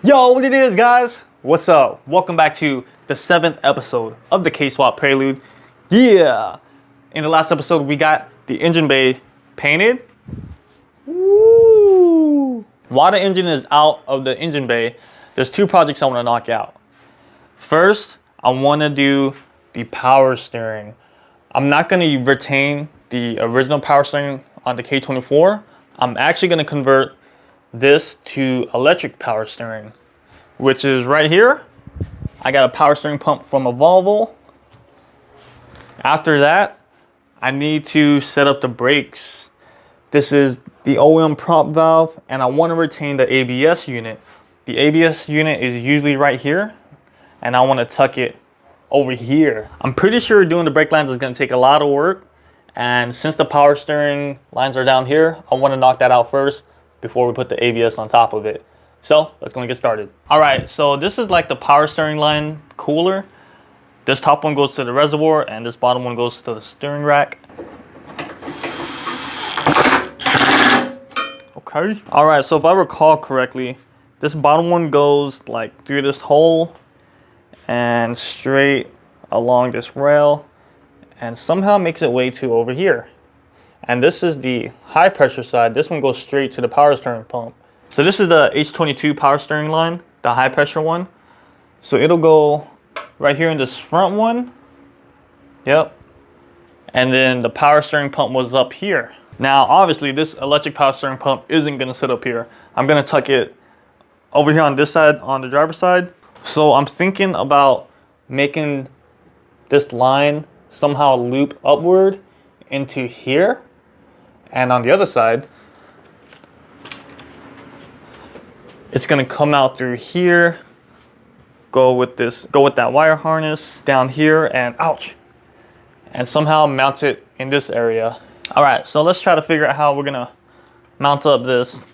Yo, what it is, guys? What's up? Welcome back to the 7th episode of the K-Swap Prelude. Yeah! In the last episode, we got the engine bay painted. Woo! While the engine is out of the engine bay, there's two projects I want to knock out. First, I want to do the power steering. I'm not going to retain the original power steering on the K24. I'm actually going to convert this to electric power steering, which is right here. I got a power steering pump from a Volvo. After that, I need to set up the brakes. This is the OM prop valve, and I want to retain the ABS unit. The ABS unit is usually right here, and I want to tuck it over here. I'm pretty sure doing the brake lines is going to take a lot of work, and since the power steering lines are down here, I want to knock that out first before we put the ABS on top of it. So let's go and get started. All right, so this is like the power steering line cooler. This top one goes to the reservoir and this bottom one goes to the steering rack. Okay. All right, so if I recall correctly, this bottom one goes like through this hole and straight along this rail and somehow makes its way to over here. And this is the high pressure side. This one goes straight to the power steering pump. So this is the H22 power steering line, the high pressure one. So it'll go right here in this front one. Yep. And then the power steering pump was up here. Now, obviously this electric power steering pump isn't gonna sit up here. I'm gonna tuck it over here on this side, on the driver's side. So I'm thinking about making this line somehow loop upward into here. And on the other side, it's gonna come out through here, go with that wire harness down here and ouch, and somehow mount it in this area. All right, so let's try to figure out how we're gonna mount up this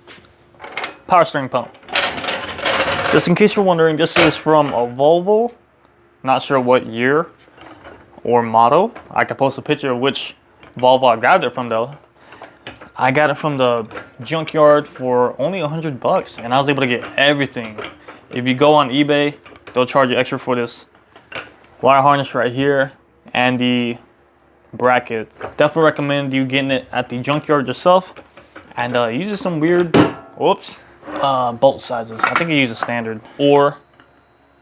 power steering pump. Just in case you're wondering, this is from a Volvo. Not sure what year or model. I could post a picture of which Volvo I grabbed it from though. I got it from the junkyard for only $100 and I was able to get everything. If you go on eBay, they'll charge you extra for this wire harness right here and the bracket. Definitely recommend you getting it at the junkyard yourself. And it uses some weird, bolt sizes. I think it uses standard or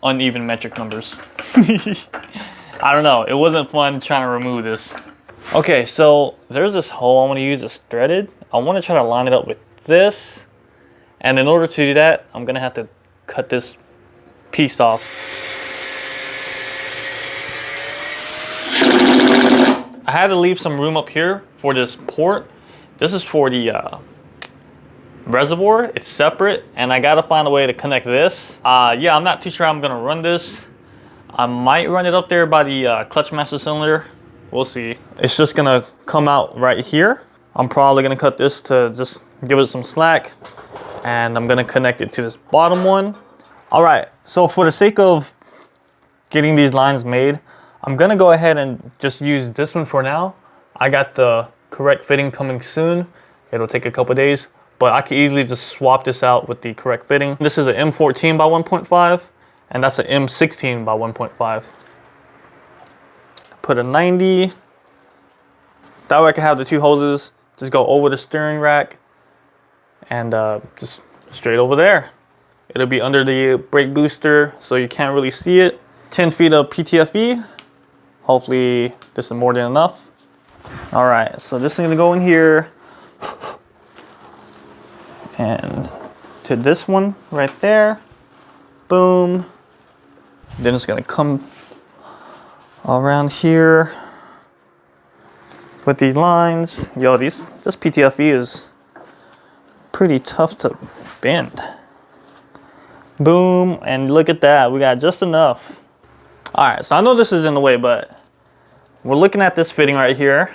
uneven metric numbers. I don't know, it wasn't fun trying to remove this. Okay, so there's this hole I want to use that's threaded. I want to try to line it up with this. And in order to do that, I'm going to have to cut this piece off. I had to leave some room up here for this port. This is for the reservoir. It's separate, and I got to find a way to connect this. Yeah, I'm not too sure how I'm going to run this. I might run it up there by the clutch master cylinder. We'll see. It's just gonna come out right here. I'm probably gonna cut this to just give it some slack, and I'm gonna connect it to this bottom one. All right, so for the sake of getting these lines made, I'm gonna go ahead and just use this one for now. I got the correct fitting coming soon. It'll take a couple days, but I could easily just swap this out with the correct fitting. This is an M14 by 1.5, and that's an M16 by 1.5. Put a 90. That way I can have the two hoses just go over the steering rack and just straight over there. It'll be under the brake booster so you can't really see it. 10 feet of PTFE. Hopefully this is more than enough. All right, so this is gonna go in here and to this one right there. Boom. Then it's gonna come around here with these lines. Yo, this PTFE is pretty tough to bend. Boom, and look at that, we got just enough. All right, so I know this is in the way, but we're looking at this fitting right here.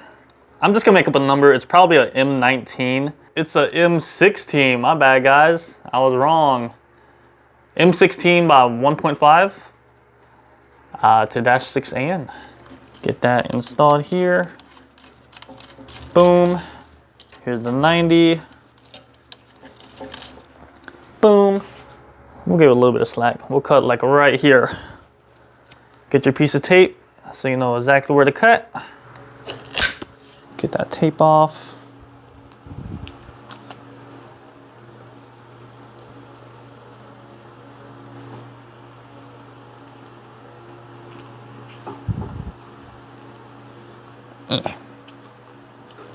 I'm just gonna make up a number. It's probably a M19. It's a M16, my bad guys, I was wrong. M16 by 1.5. To -6AN. Get that installed here. Boom. Here's the 90. Boom. We'll give it a little bit of slack. We'll cut like right here. Get your piece of tape so you know exactly where to cut. Get that tape off.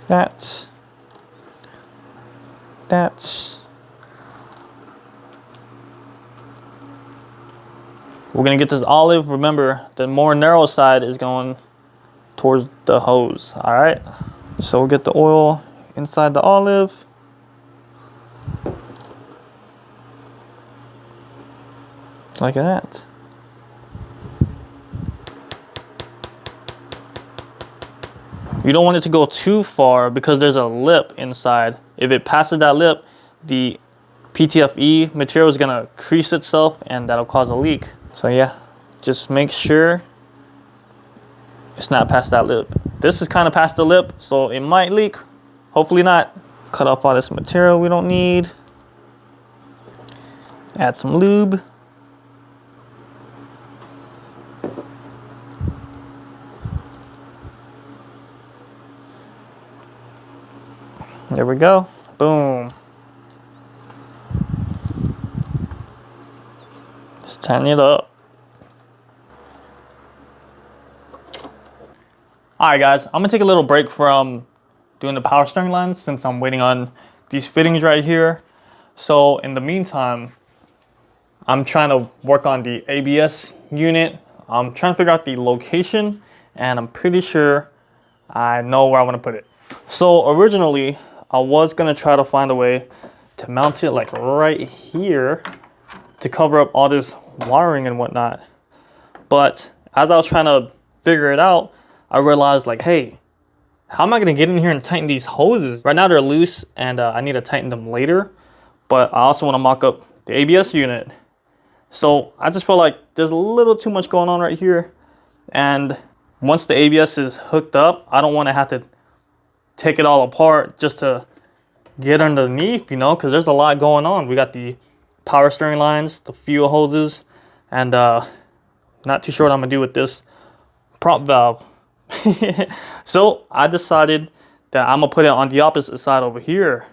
That's. We're gonna get this olive. Remember, the more narrow side is going towards the hose. All right. So we'll get the oil inside the olive. Like that. You don't want it to go too far because there's a lip inside. If it passes that lip, the PTFE material is gonna crease itself and that'll cause a leak. So yeah, just make sure it's not past that lip. This is kind of past the lip, so it might leak. Hopefully not. Cut off all this material we don't need. Add some lube. There we go. Boom. Just tighten it up. All right, guys, I'm gonna take a little break from doing the power steering lines since I'm waiting on these fittings right here. So in the meantime, I'm trying to work on the ABS unit. I'm trying to figure out the location, and I'm pretty sure I know where I want to put it. So originally, I was gonna try to find a way to mount it like right here to cover up all this wiring and whatnot. But as I was trying to figure it out, I realized like, hey, how am I gonna get in here and tighten these hoses? Right now they're loose and I need to tighten them later. But I also wanna mock up the ABS unit. So I just feel like there's a little too much going on right here. And once the ABS is hooked up, I don't wanna have to take it all apart just to get underneath, you know, because there's a lot going on. We got the power steering lines, the fuel hoses, and not too sure what I'm gonna do with this prop valve. So I decided that I'm gonna put it on the opposite side over here.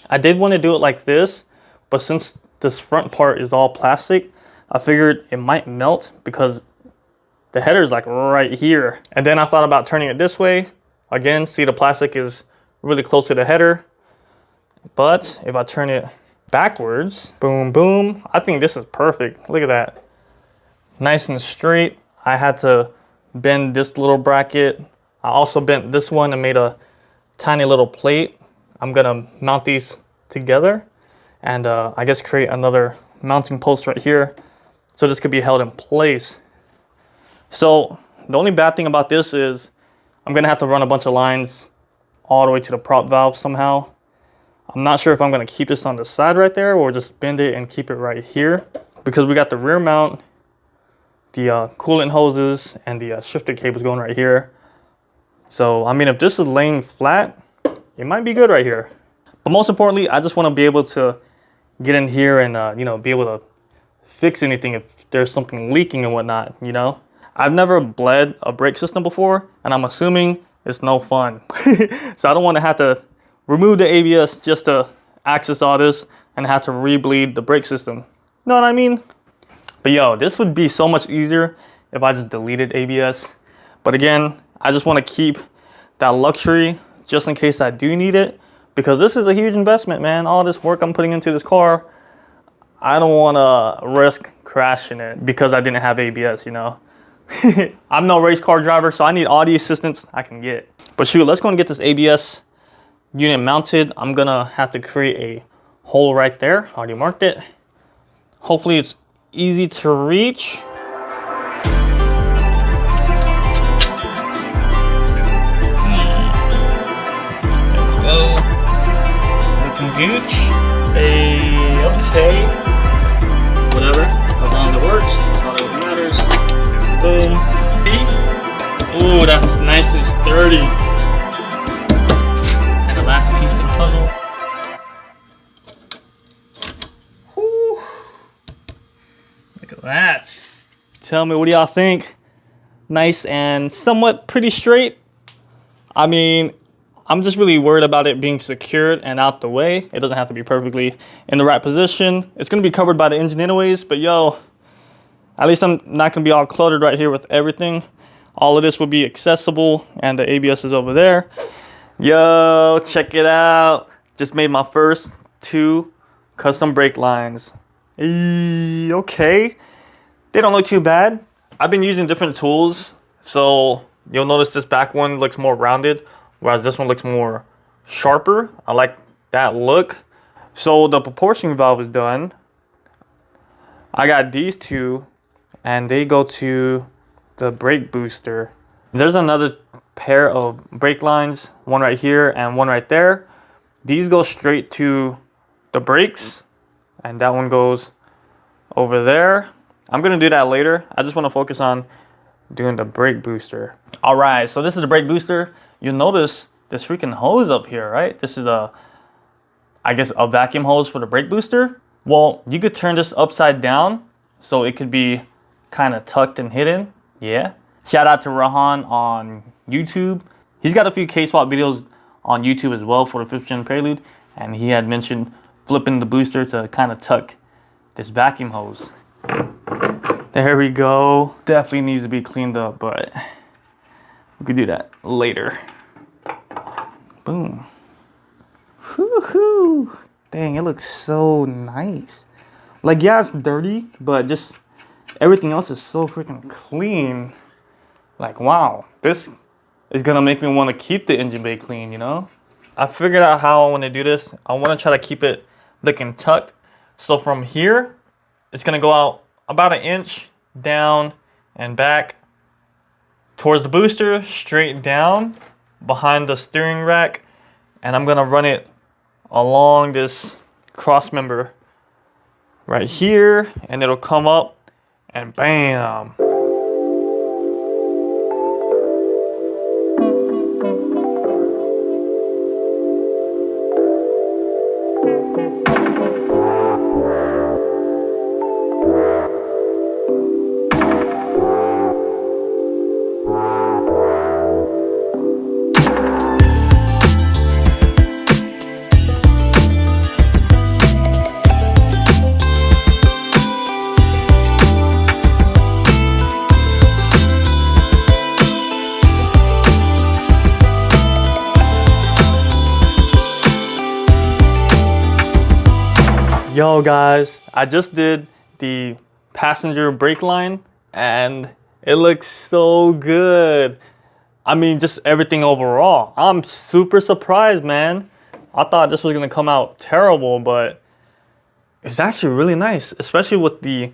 I did want to do it like this, but since this front part is all plastic, I figured it might melt because the header is like right here. And then I thought about turning it this way. Again, see, the plastic is really close to the header. But if I turn it backwards, boom, boom, I think this is perfect. Look at that. Nice and straight. I had to bend this little bracket. I also bent this one and made a tiny little plate. I'm gonna mount these together and I guess create another mounting post right here so this could be held in place. So the only bad thing about this is I'm gonna have to run a bunch of lines all the way to the prop valve somehow. I'm not sure if I'm gonna keep this on the side right there or just bend it and keep it right here, because we got the rear mount, the coolant hoses, and the shifter cables going right here. So I mean, if this is laying flat, it might be good right here. But most importantly, I just want to be able to get in here and you know, be able to fix anything if there's something leaking and whatnot, you know. I've never bled a brake system before, and I'm assuming it's no fun. So I don't want to have to remove the ABS just to access all this and have to re-bleed the brake system. Know what I mean? But yo, this would be so much easier if I just deleted ABS. But again, I just want to keep that luxury just in case I do need it, because this is a huge investment, man. All this work I'm putting into this car, I don't want to risk crashing it because I didn't have ABS, you know. I'm no race car driver, so I need all the assistance I can get. But shoot, let's go and get this ABS unit mounted. I'm gonna have to create a hole right there. Already marked it. Hopefully it's easy to reach. There we go. Looking gooch. Hey, okay. Whatever, as long as it works, that's all that matters. Boom. Ooh, that's nice and sturdy. And the last piece to the puzzle. Ooh. at that. Tell me, what do y'all think? Nice and somewhat pretty straight. I mean, I'm just really worried about it being secured and out the way. It doesn't have to be perfectly in the right position. It's gonna be covered by the engine anyways, but yo, at least I'm not gonna be all cluttered right here with everything. All of this will be accessible, and the ABS is over there. Yo, check it out. Just made my first 2 custom brake lines. Okay, they don't look too bad. I've been using different tools, so you'll notice this back one looks more rounded, whereas this one looks more sharper. I like that look. So the proportion valve is done. I got these 2, and they go to the brake booster. There's another pair of brake lines, one right here and one right there. These go straight to the brakes, and that one goes over there. I'm gonna do that later. I just wanna focus on doing the brake booster. All right, so this is the brake booster. You'll notice this freaking hose up here, right? This is I guess a vacuum hose for the brake booster. Well, you could turn this upside down so it could be kind of tucked and hidden. Yeah. Shout out to Rahan on YouTube. He's got a few K-swap videos on YouTube as well for the 5th gen Prelude, and he had mentioned flipping the booster to kind of tuck this vacuum hose. There we go. Definitely needs to be cleaned up, but we could do that later. Boom. Woohoo! Dang, it looks so nice. Like, yeah, it's dirty, but just everything else is so freaking clean. Like, wow, this is gonna make me want to keep the engine bay clean, you know? I figured out how I want to do this. I want to try to keep it looking tucked. So from here, it's gonna go out about 1 inch down and back towards the booster, straight down behind the steering rack, and I'm gonna run it along this cross member right here, and it'll come up and bam. Yo guys, I just did the passenger brake line and it looks so good. I mean, just everything overall. I'm super surprised, man. I thought this was gonna come out terrible, but it's actually really nice, especially with the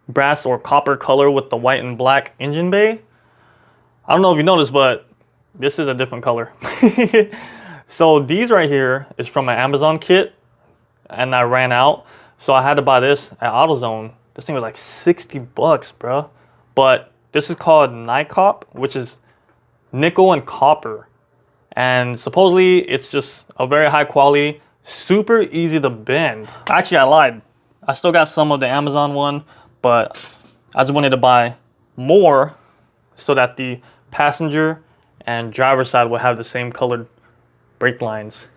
brass or copper color with the white and black engine bay. I don't know if you noticed, but this is a different color. So these right here is from an Amazon kit, and I ran out, so I had to buy this at AutoZone. This thing was like 60 bucks, bro. But this is called NiCop, which is nickel and copper. And supposedly it's just a very high quality, super easy to bend. Actually, I lied. I still got some of the Amazon one, but I just wanted to buy more so that the passenger and driver side will have the same colored brake lines.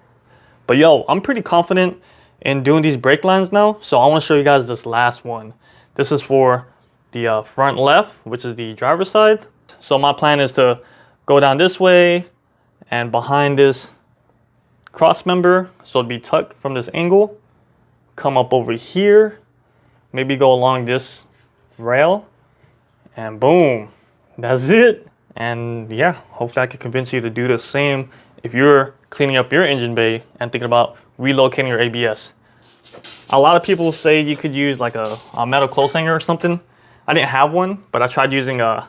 But yo, I'm pretty confident in doing these brake lines now, so I want to show you guys this last one. This is for the front left, which is the driver's side. So my plan is to go down this way and behind this cross member, so it'd be tucked from this angle, come up over here, maybe go along this rail, and boom, that's it. And yeah, hopefully I can convince you to do the same if you're cleaning up your engine bay and thinking about relocating your ABS. A lot of people say you could use like a metal clothes hanger or something. I didn't have one, but I tried using a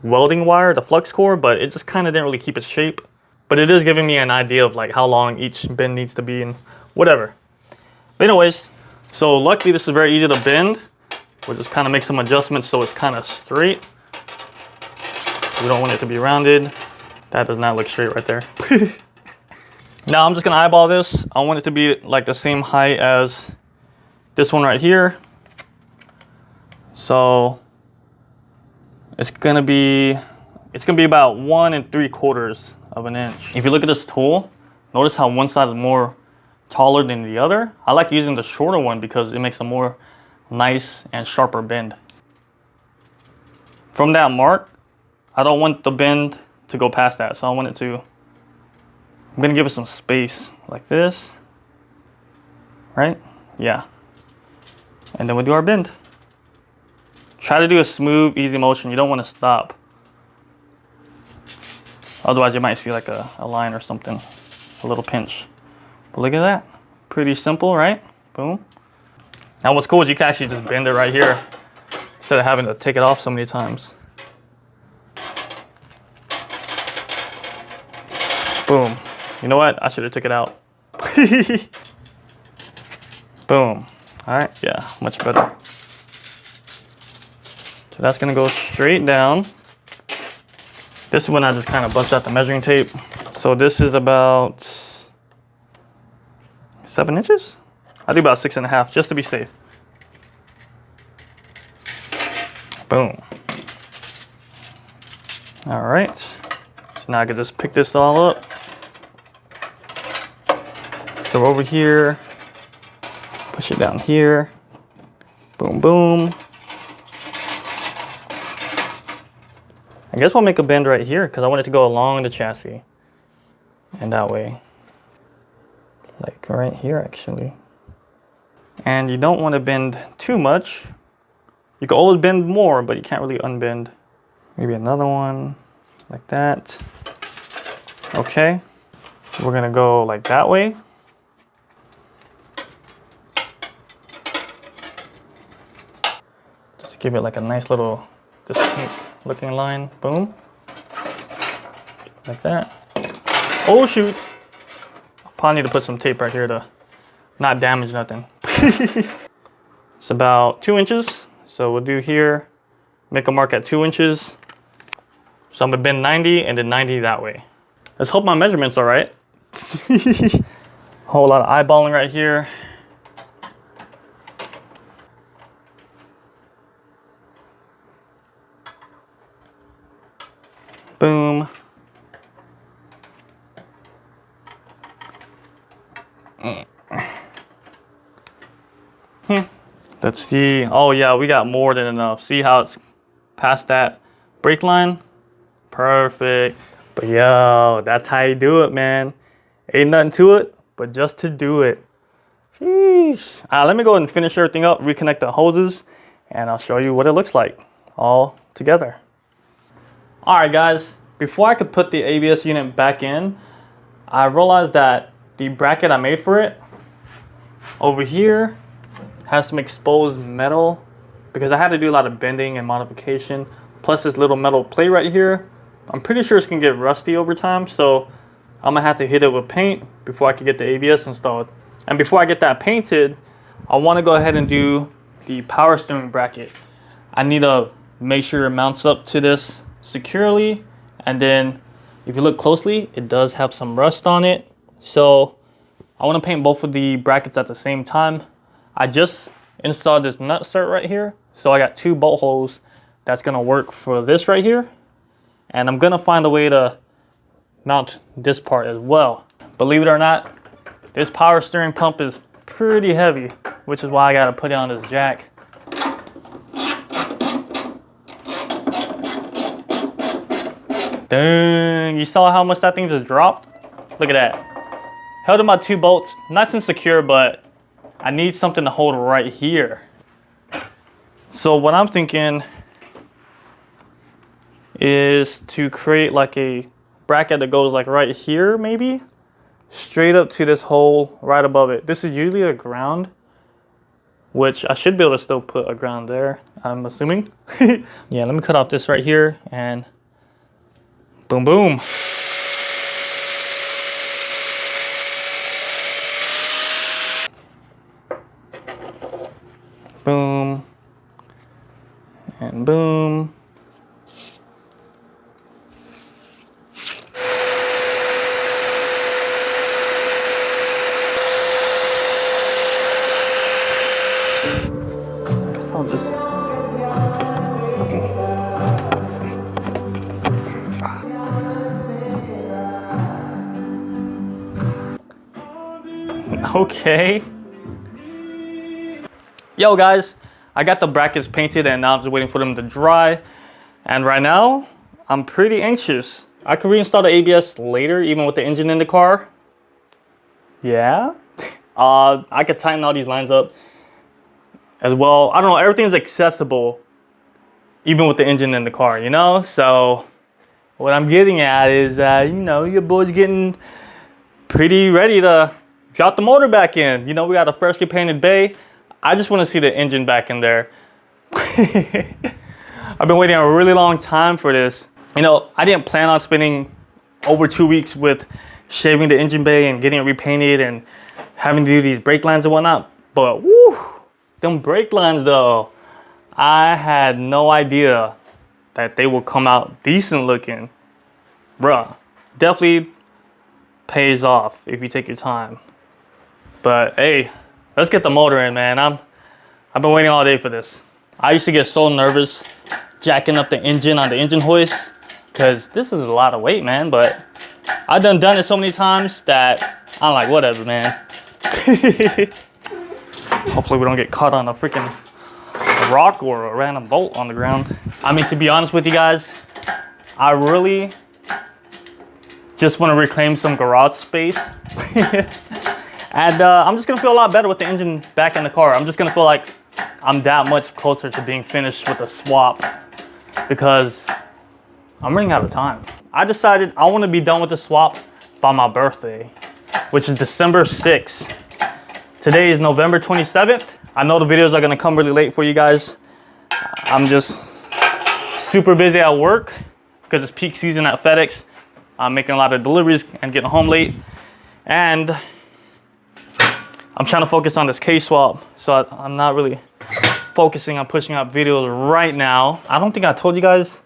welding wire, the flux core, but it just kind of didn't really keep its shape. But it is giving me an idea of like how long each bend needs to be and whatever. But anyways, so luckily this is very easy to bend. We'll just kind of make some adjustments so it's kind of straight. We don't want it to be rounded. That does not look straight right there. Now I'm just gonna eyeball this. I want it to be like the same height as this one right here. So it's gonna be about 1 3/4 of an inch. If you look at this tool, notice how one side is more taller than the other. I like using the shorter one because it makes a more nice and sharper bend. From that mark, I don't want the bend to go past that, so I want it to, I'm gonna give it some space like this, right? Yeah. And then we do our bend. Try to do a smooth, easy motion. You don't want to stop. Otherwise, you might see like a line or something, a little pinch. But look at that. Pretty simple, right? Boom. Now what's cool is you can actually just bend it right here instead of having to take it off so many times. Boom. You know what? I should have took it out. Boom. All right, yeah, much better. So that's gonna go straight down. This one I just kind of bust out the measuring tape. So this is about 7 inches? I do about 6.5 just to be safe. Boom. All right, so now I can just pick this all up. So over here, push it down here. Boom, boom. I guess we'll make a bend right here because I want it to go along the chassis. And that way, like right here actually. And you don't want to bend too much. You can always bend more, but you can't really unbend. Maybe another one like that. Okay, we're gonna go like that way. Just to give it like a nice little distinct looking line. Boom. Like that. Oh shoot. Probably need to put some tape right here to not damage nothing. It's about 2 inches. So we'll do here, make a mark at 2 inches. So I'm gonna bend 90 and then 90 that way. Let's hope my measurements are right. Whole lot of eyeballing right here. Boom. Let's see. Oh yeah, we got more than enough. See how it's past that brake line? Perfect. But yo, that's how you do it, man. Ain't nothing to it, but just to do it. Sheesh. Let me go ahead and finish everything up, reconnect the hoses, and I'll show you what it looks like all together. All right, guys, before I could put the ABS unit back in, I realized that the bracket I made for it over here has some exposed metal because I had to do a lot of bending and modification. Plus this little metal plate right here, I'm pretty sure it's gonna get rusty over time, so I'm gonna have to hit it with paint before I can get the ABS installed. And before I get that painted, I wanna go ahead and do the power steering bracket. I need to make sure it mounts up to this securely, and then if you look closely, it does have some rust on it. So I wanna paint both of the brackets at the same time. I just installed this nut start right here. So I got 2 bolt holes that's gonna work for this right here. And I'm gonna find a way to mount this part as well. Believe it or not, this power steering pump is pretty heavy, which is why I gotta put it on this jack. Dang, you saw how much that thing just dropped? Look at that. Held in my 2 bolts, nice and secure, but I need something to hold right here. So what I'm thinking is to create like a bracket that goes like right here, maybe straight up to this hole right above it. This is usually a ground, which I should be able to still put a ground there, I'm assuming. Yeah, let me cut off this right here and boom, boom. Boom. And boom. Guess I'll just Okay. Yo guys, I got the brackets painted and now I'm just waiting for them to dry. And right now, I'm pretty anxious. I could reinstall the ABS later, even with the engine in the car. Yeah. I could tighten all these lines up as well. I don't know, everything's accessible even with the engine in the car, you know? So what I'm getting at is that, you know, your boy's getting pretty ready to drop the motor back in. You know, we got a freshly painted bay. I just want to see the engine back in there. I've been waiting a really long time for this. You know, I didn't plan on spending over 2 weeks with shaving the engine bay and getting it repainted and having to do these brake lines and whatnot. But woo, them brake lines though, I had no idea that they will come out decent looking. Bruh, definitely pays off if you take your time. But hey, let's get the motor in, man. I've been waiting all day for this. I used to get so nervous jacking up the engine on the engine hoist because this is a lot of weight, man. But I've done it so many times that I'm like, whatever, man. Hopefully we don't get caught on a freaking rock or a random bolt on the ground. I mean, to be honest with you guys, I really just want to reclaim some garage space. And I'm just gonna feel a lot better with the engine back in the car. I'm just gonna feel like I'm that much closer to being finished with the swap because I'm running out of time. I decided I want to be done with the swap by my birthday, which is December 6th. Today is November 27th. I know the videos are gonna come really late for you guys. I'm just super busy at work because it's peak season at FedEx. I'm making a lot of deliveries and getting home late. And I'm trying to focus on this K-swap, so I'm not really focusing on pushing out videos right now. I don't think I told you guys,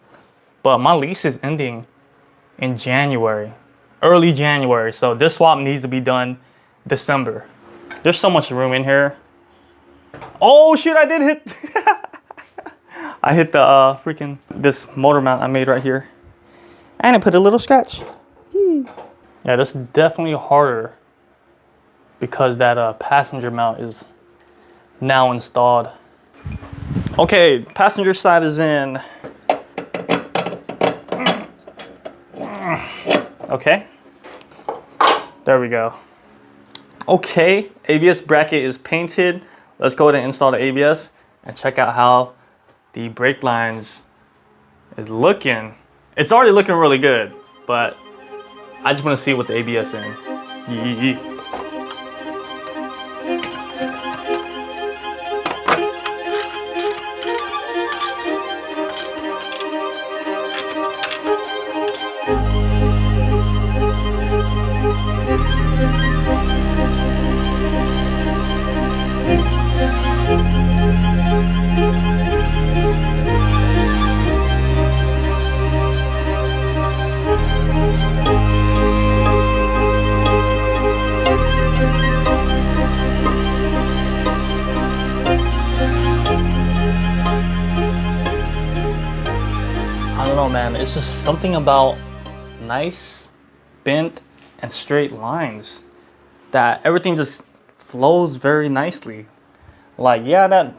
but my lease is ending in January, early January. So this swap needs to be done December. There's so much room in here. Oh shit, I did hit. I hit the freaking, this motor mount I made right here. And it put a little scratch. Yeah, this is definitely harder because that passenger mount is now installed. Okay, passenger side is in. Okay, there we go. Okay, ABS bracket is painted. Let's go ahead and install the ABS and check out how the brake lines is looking. It's already looking really good, but I just want to see what the ABS in. Yee. I don't know, man. It's just something about nice, bent, and straight lines that everything just flows very nicely. Like, yeah, that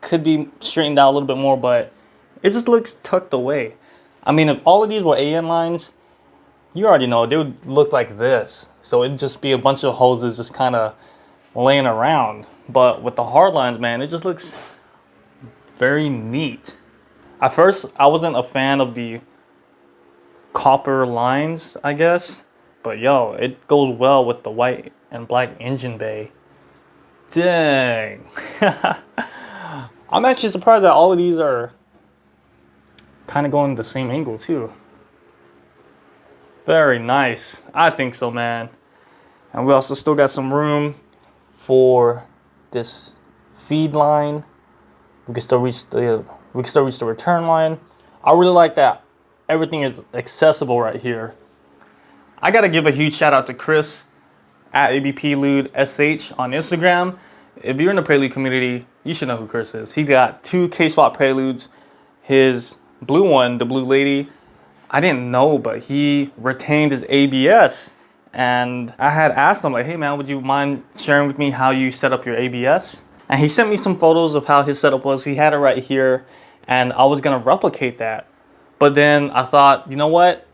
could be straightened out a little bit more, but it just looks tucked away. I mean, if all of these were AN lines, you already know they would look like this. So it'd just be a bunch of hoses just kind of laying around. But with the hard lines, man, it just looks very neat. At first, I wasn't a fan of the copper lines, I guess. But yo, it goes well with the white and black engine bay. Dang. I'm actually surprised that all of these are kind of going the same angle too. Very nice. I think so, man. And we also still got some room for this feed line. We can still reach the return line. I really like that everything is accessible right here. I gotta give a huge shout out to Chris at ABPLudeSH on Instagram. If you're in the Prelude community, you should know who Chris is. He got 2 K-swap Preludes. His blue one, the Blue Lady, I didn't know, but he retained his ABS And I had asked him like, hey man, would you mind sharing with me how you set up your ABS? And he sent me some photos of how his setup was. He had it right here, and I was gonna replicate that. But then I thought, you know what?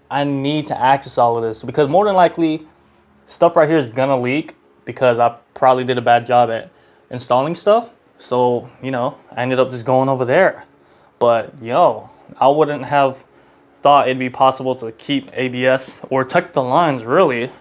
I need to access all of this because more than likely stuff right here is gonna leak because I probably did a bad job at installing stuff. So, you know, I ended up just going over there. But yo, I wouldn't have thought it'd be possible to keep ABS or tuck the lines really